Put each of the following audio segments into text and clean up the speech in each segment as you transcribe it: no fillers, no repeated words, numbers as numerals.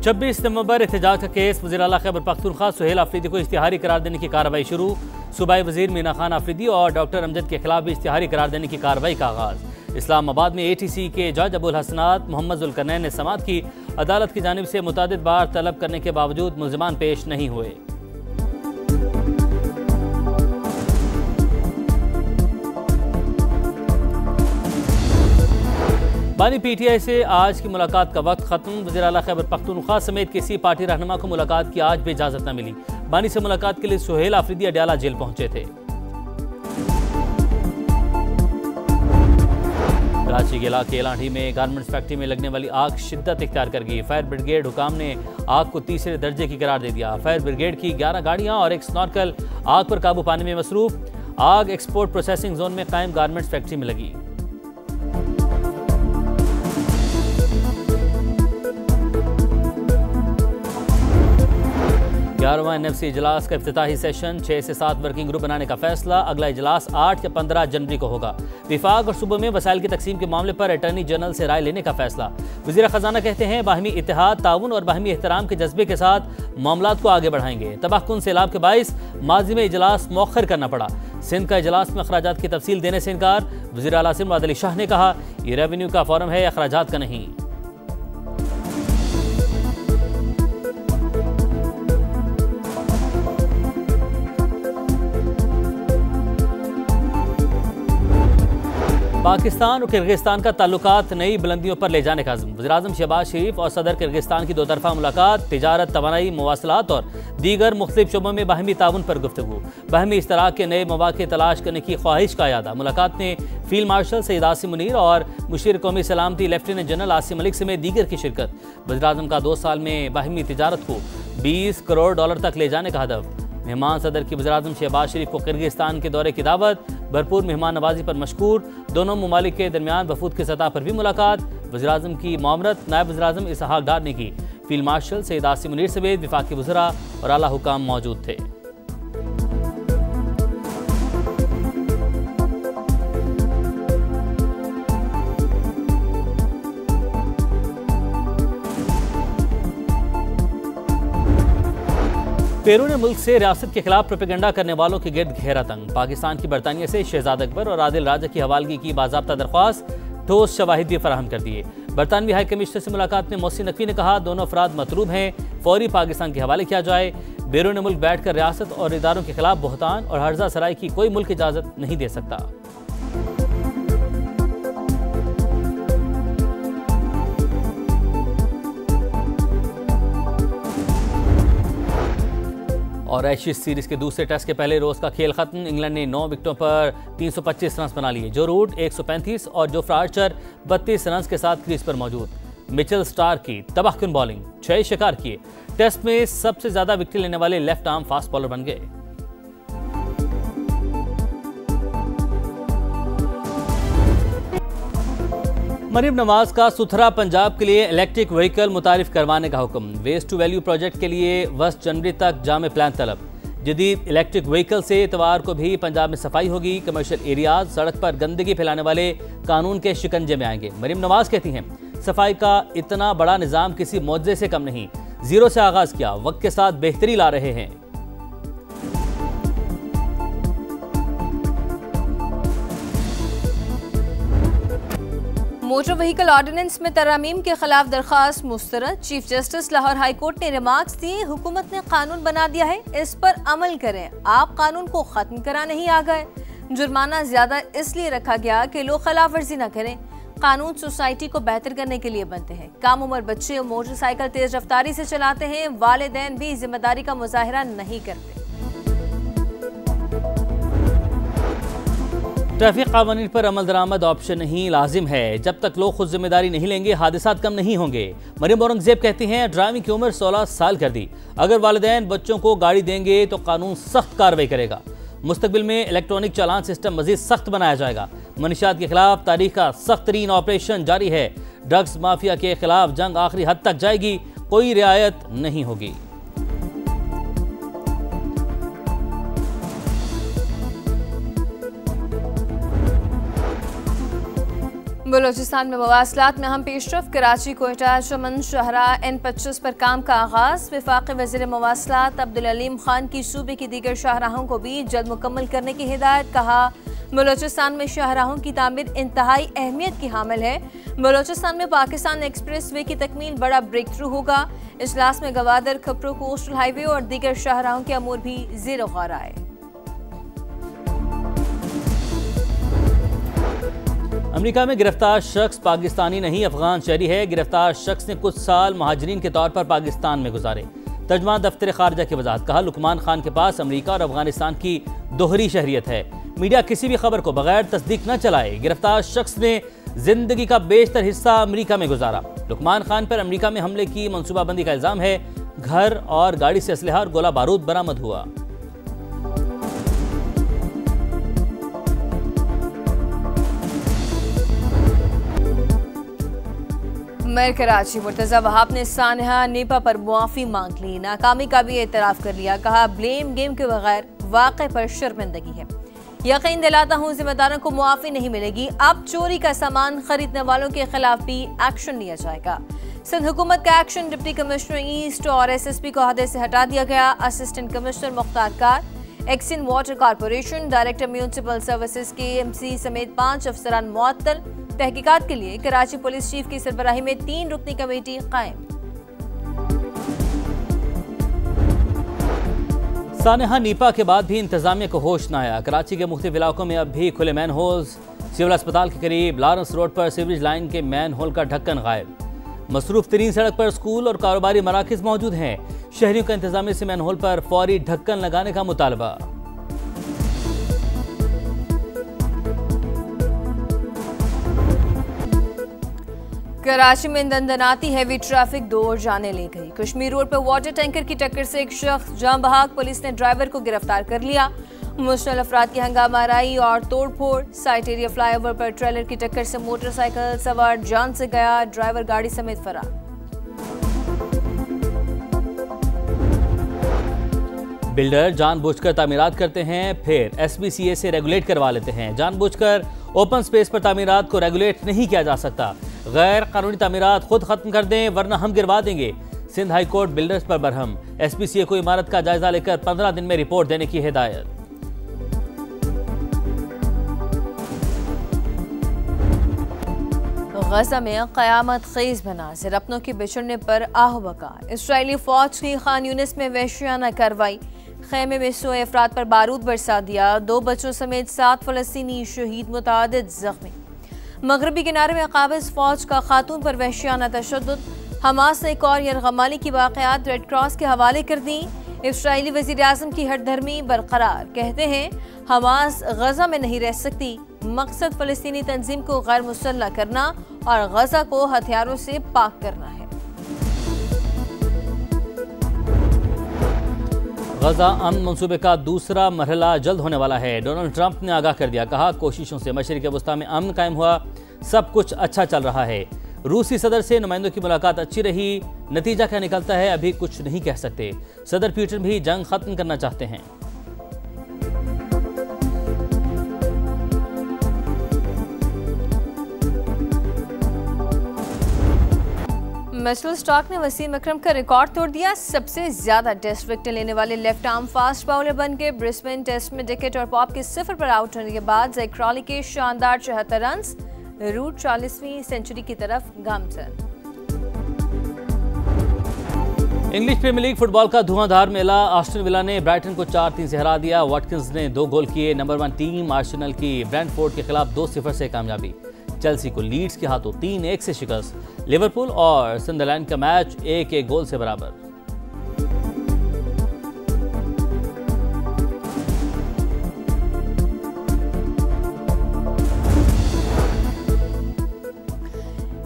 26 नवंबर एहतजाज का केस। वज़ीर आला खैबर पख्तूनख्वा सुहेल आफरीदी को इश्तिहारी करार देने की कार्रवाई शुरू। सूबाई वज़ीर मीना खान आफरीदी और डॉक्टर अमजद के खिलाफ भी इश्तिहारी करार देने की कार्रवाई का आगाज़। इस्लामाबाद में ATC के जज अबुल हसनात मोहम्मद जुल्करनैन ने समाअत की। अदालत की जानिब से मुतअद्दिद बार तलब करने के बावजूद मुल्ज़िमान पेश नहीं हुए। बानी PTI से आज की मुलाकात का वक्त खत्म। वज़ीर आला खैबर पख्तूनख्वा समेत किसी पार्टी रहनुमा को मुलाकात की आज भी इजाज़त न मिली। बानी से मुलाकात के लिए सुहेल आफरीदी अडयाला जेल पहुंचे थे। कराची के इलाके एलांडी में गारमेंट्स फैक्ट्री में लगने वाली आग शिद्दत इख्तियार कर गई। फायर ब्रिगेड हुकाम ने आग को तीसरे दर्जे की करार दे दिया। फायर ब्रिगेड की 11 गाड़ियां और एक स्नॉर्कल आग पर काबू पाने में मसरूफ। आग एक्सपोर्ट प्रोसेसिंग जोन में कायम गारमेंट्स फैक्ट्री में लगी। 11वां NFC इजलास का इफ्तिताही सेशन। 6 से 7 वर्किंग ग्रुप बनाने का फैसला। अगला इजलास 8 या 15 जनवरी को होगा। विफाक और सूबों में वसाइल की तकसीम के मामले पर अटॉर्नी जनरल से राय लेने का फैसला। वज़ीर खजाना कहते हैं बाहमी इत्तेहाद, ताउन और बाहमी एहतराम के जज्बे के साथ मामलात को आगे बढ़ाएंगे। तबाहकुन सैलाब के बाइस माजी में इजलास मौखर करना पड़ा। सिंध का इजलास में अखराजात की तफसील देने से इनकार। वज़ीर आला सिंध मुराद अली शाह ने कहा ये रेवेन्यू का फोरम है, अखराजात का नहीं। पाकिस्तान और किर्गिस्तान का ताल्लुकात नई बुलंदियों पर ले जाने का अज़्म। वज़ीर-ए-आज़म शहबाज शरीफ और सदर किर्गिस्तान की दो तरफा मुलाकात। तिजारत, तवानाई, मवासलात और दीगर मुख्तलिफ शोबों में बाहमी ताउन पर गुफ्तगू। बाहमी इश्तराक के नए मौक़े तलाश करने की ख्वाहिश का यादा। मुलाकात में फील्ड मार्शल सैयद आसिम मुनीर और मुशीर कौमी सलामती लेफ्टिनेंट जनरल आसिम मलिक समेत दीगर की शिरकत। वज़ीर-ए-आज़म का 2 साल में बाहमी तिजारत को $20 करोड़ तक ले जाने का हदफ। मेहमान सदर की वज़ीर-ए-आज़म शहबाज शरीफ को किर्गिस्तान के दौरे की दावत। भरपूर मेहमान नवाजी पर मशकूर। दोनों ममालिक के दरमियान वफूद की सतह पर भी मुलाकात। वज़ीर-ए-आज़म की मामरत नायब वज़ीर-ए-आज़म इसहाक डार ने की। फील्ड मार्शल सैयद आसिम मुनीर समेत विफाकी वज़रा और आला हुकाम मौजूद थे। बैरून मुल्क से रियासत के खिलाफ प्रोपेगेंडा करने वालों के गिर्द घेरा तंग। पाकिस्तान की बरतानिया से शहजाद अकबर और आदिल राजा की हवालगी की बाज़ाब्ता दरख्वास्त। ठोस शवाहिद भी फराहम कर दिए। बरतानवी हाई कमिश्नर से मुलाकात में मोहसिन नकवी ने कहा दोनों अफराद मतलूब हैं, फौरी पाकिस्तान के हवाले किया जाए। बैरून मुल्क बैठ कर रियासत और इदारों के खिलाफ बहतान और हर्जा सराई की कोई मुल्क इजाज़त नहीं दे सकता। और एशेज सीरीज के दूसरे टेस्ट के पहले रोज का खेल खत्म। इंग्लैंड ने 9 विकेटों पर 325 रन बना लिए। जो रूट 135 और जोफ्रा आर्चर 32 रन के साथ क्रीज पर मौजूद। मिचेल स्टार्क की तबाहकुन बॉलिंग, 6 शिकार किए। टेस्ट में सबसे ज्यादा विकेट लेने वाले लेफ्ट आर्म फास्ट बॉलर बन गए। मरीम नवाज का सुथरा पंजाब के लिए इलेक्ट्रिक व्हीकल मुतारिफ करवाने का हुक्म। वेस्ट टू वैल्यू प्रोजेक्ट के लिए 1 जनवरी तक जामे प्लान तलब। जदीद इलेक्ट्रिक व्हीकल से इतवार को भी पंजाब में सफाई होगी। कमर्शियल एरियाज, सड़क पर गंदगी फैलाने वाले कानून के शिकंजे में आएंगे। मरीम नवाज कहती हैं सफाई का इतना बड़ा निज़ाम किसी मौजे से कम नहीं। जीरो से आगाज किया, वक्त के साथ बेहतरी ला रहे हैं। मोटर व्हीकल ऑर्डिनेंस में तरमीम के खिलाफ दरखास्त मुस्तरद। Chief justice Lahore high court ने रिमार्क्स दिए हुकूमत ने कानून बना दिया है, इस पर अमल करें। आप कानून को खत्म करा नहीं आ गए। जुर्माना ज्यादा इसलिए रखा गया कि लोग खिलाफ वर्जी न करें। कानून सोसाइटी को बेहतर करने के लिए बनते हैं। कम उम्र बच्चे मोटरसाइकिल तेज रफ्तारी से चलाते हैं। वालिदैन भी जिम्मेदारी का मुजाहिरा नहीं करते। ट्रैफिक कानून पर अमल दरामद ऑप्शन नहीं, लाजिम है। जब तक लोग खुद जिम्मेदारी नहीं लेंगे हादसात कम नहीं होंगे। मरियम औरंगजेब कहती हैं ड्राइविंग की उम्र 16 साल कर दी। अगर वालिदैन बच्चों को गाड़ी देंगे तो कानून सख्त कार्रवाई करेगा। मुस्तकबिल में इलेक्ट्रॉनिक चालान सिस्टम मजीद सख्त बनाया जाएगा। मनशियात के खिलाफ तारीख का सख्त तरीन ऑपरेशन जारी है। ड्रग्स माफिया के खिलाफ जंग आखिरी हद तक जाएगी, कोई रियायत नहीं होगी। बलूचिस्तान में मवासलात में अहम पेशरफ। कराची कोयटा चमन शाहराह N25 पर काम का आगाज। वफाकी वज़ीर मवासलात अब्दुल अलीम खान की सूबे की दीगर शाहराहों को भी जल्द मुकम्मल करने की हिदायत। कहा, बलूचिस्तान में शाहराहों की तामीर इंतहाई अहमियत की हामिल है। बलूचिस्तान में पाकिस्तान एक्सप्रेस वे की तकमील बड़ा ब्रेक थ्रू होगा। इजलास में गवादर, खपरू, कोस्टल हाईवे और दीगर शाहराहों के अमूर भी ज़ेर गौर आए। अमेरिका में गिरफ्तार शख्स पाकिस्तानी नहीं अफगान शहरी है। गिरफ्तार शख्स ने कुछ साल महाजरीन के तौर पर पाकिस्तान में गुजारे। तर्जुमान दफ्तर खारजा की वजाहत। कहा, लुकमान खान के पास अमेरिका और अफगानिस्तान की दोहरी शहरियत है। मीडिया किसी भी खबर को बगैर तस्दीक न चलाए। गिरफ्तार शख्स ने जिंदगी का बेशतर हिस्सा अमेरिका में गुजारा। लुकमान खान पर अमेरिका में हमले की मनसूबाबंदी का इल्जाम है। घर और गाड़ी से असलहा और गोला बारूद बरामद हुआ। मेयर कराची मुर्तजा वहाब ने सानिया नीपा पर मुआफी मांग ली। नाकामी का भी एतराफ कर लिया। कहा, ब्लेम गेम के बगैर वाक़े पर शर्मिंदगी है। यकीन दिलाता हूँ जिम्मेदारों को मुआफी नहीं मिलेगी। अब चोरी का सामान खरीदने वालों के खिलाफ भी एक्शन लिया जाएगा। सिंध हुकूमत का एक्शन। डिप्टी कमिश्नर ईस्ट और SSP को ओहदे से हटा दिया गया। असिस्टेंट कमिश्नर मुख्तार कार, XEN water corporation, director municipal services KMC समेत 5 अफसरान मुअत्तल। तहकीकात के लिए कराची पुलिस चीफ की सरबराही में 3 रुकनी कमेटी कायम। सानिया नीपा के बाद भी इंतजामिया को होश न आया। कराची के मुख्तलिफ इलाकों में अब भी खुले मैन होल्स। सिविल अस्पताल के करीब लॉरेंस रोड पर सीवरेज लाइन के मैन होल का ढक्कन गायब। मसरूफ तरीन सड़क पर स्कूल और कारोबारी मराकज मौजूद हैं। शहरियों का इंतजामिया से मैन होल पर फौरी ढक्कन लगाने का मुतालबा। कराची में दंदनाती हैवी ट्रैफिक 2 और जाने ले गई। कश्मीर रोड पर वाटर टैंकर की टक्कर से एक शख्स जान बहक। पुलिस ने ड्राइवर को गिरफ्तार कर लिया। मुश्तल अफराद की हंगामाराई और तोड़फोड़। साइट एरिया फ्लाईओवर पर ट्रेलर की टक्कर से मोटरसाइकिल सवार जान से गया। ड्राइवर गाड़ी समेत फरार। बिल्डर जानबूझकर तामीरात करते हैं, फिर SBCA से रेगुलेट करवा लेते हैं। जानबूझकर ओपन स्पेस पर तामीरात को रेगुलेट नहीं किया जा सकता। गैर कानूनी तामीरात खुद खत्म कर दें वरना हम गिरवा देंगे। सिंध हाई कोर्ट बिल्डर्स पर बरहम। SBCA को इमारत का जायजा लेकर 15 दिन में रिपोर्ट देने की हिदायत। गजा में क़यामत ख़ेज़ मनाज़िर। अपनों के बिछड़ने पर आहो बका। इस्राएली फौज की खान यूनिस में वहशियाना कार्रवाई। खेमे में सोए अफराद पर बारूद बरसा दिया। 2 बच्चों समेत 7 फ़लस्तीनी शहीद, मुतादिद ज़ख्मी। मगरबी किनारे में काबिज़ फौज का खातून पर वहशियाना तशद्दुद। हमास ने एक और यरगमाली की वाक़यात रेड क्रॉस के हवाले कर दी। इस्राएली वज़ीर आज़म की हठधर्मी बरकरार। कहते हैं, हमास गजा में नहीं रह सकती। मकसद फ़लस्तीनी तंजीम को गैर मुसल्लह करना और गजा को हथियारों से पाक करना है। गजा अमन मंसूबे का दूसरा मरहला जल्द होने वाला है। डोनाल्ड ट्रंप ने आगाह कर दिया। कहा, कोशिशों से मशरिक़ वस्ता में अमन कायम हुआ। सब कुछ अच्छा चल रहा है। रूसी सदर से नुमाइंदों की मुलाकात अच्छी रही। नतीजा क्या निकलता है अभी कुछ नहीं कह सकते। सदर पुतिन भी जंग खत्म करना चाहते हैं। मिचेल स्टार्क ने वसीम अकरम का रिकॉर्ड तोड़ दिया। सबसे ज्यादा टेस्ट विकेट लेने वाले लेफ्ट आर्म फास्ट बॉलर बन के ब्रिस्बेन टेस्ट में डिकेट और पॉप के 0 पर आउट होने के बाद जैक क्रॉली के शानदार 74 रन। रूट 40वीं सेंचुरी की तरफ गामजन। इंग्लिश प्रीमियर लीग फुटबॉल का धुआंधार मेला। आस्टन विला ने ब्राइटन को 4-3 से हरा दिया। वाटकिंस ने 2 गोल किए। नंबर 1 टीम आर्सेनल की ब्रेंटफोर्ड के खिलाफ 2-0 से कामयाबी। चेल्सी को लीड्स के हाथों 3-1 से शिकस्त। लिवरपूल और सनडरलैंड का मैच 1-1 गोल से बराबर।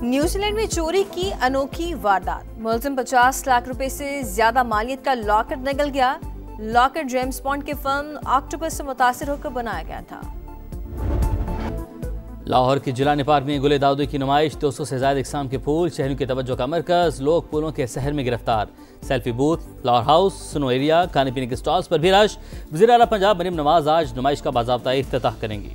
न्यूजीलैंड में चोरी की अनोखी वारदात। मुलजिम 50 लाख रुपए से ज्यादा मालियत का लॉकेट निकल गया। लॉकेट जेम्स बॉन्ड के फिल्म ऑक्टोपस से मुतासिर होकर बनाया गया था। लाहौर के जिलानी पार्क में गुले दाऊदी की नुमाइश। 200 से ज्यादा इकसाम के फूल शहरों की तवज्जो का मरकज। लोग फूलों के शहर में गिरफ्तार। Selfie booth, flower house, snow area, खाने पीने के स्टॉल्स पर भी रश। वज़ीर आला पंजाब मरीम नवाज आज नुमाइश का बाज़ाब्ता इफ्तिताह करेंगी।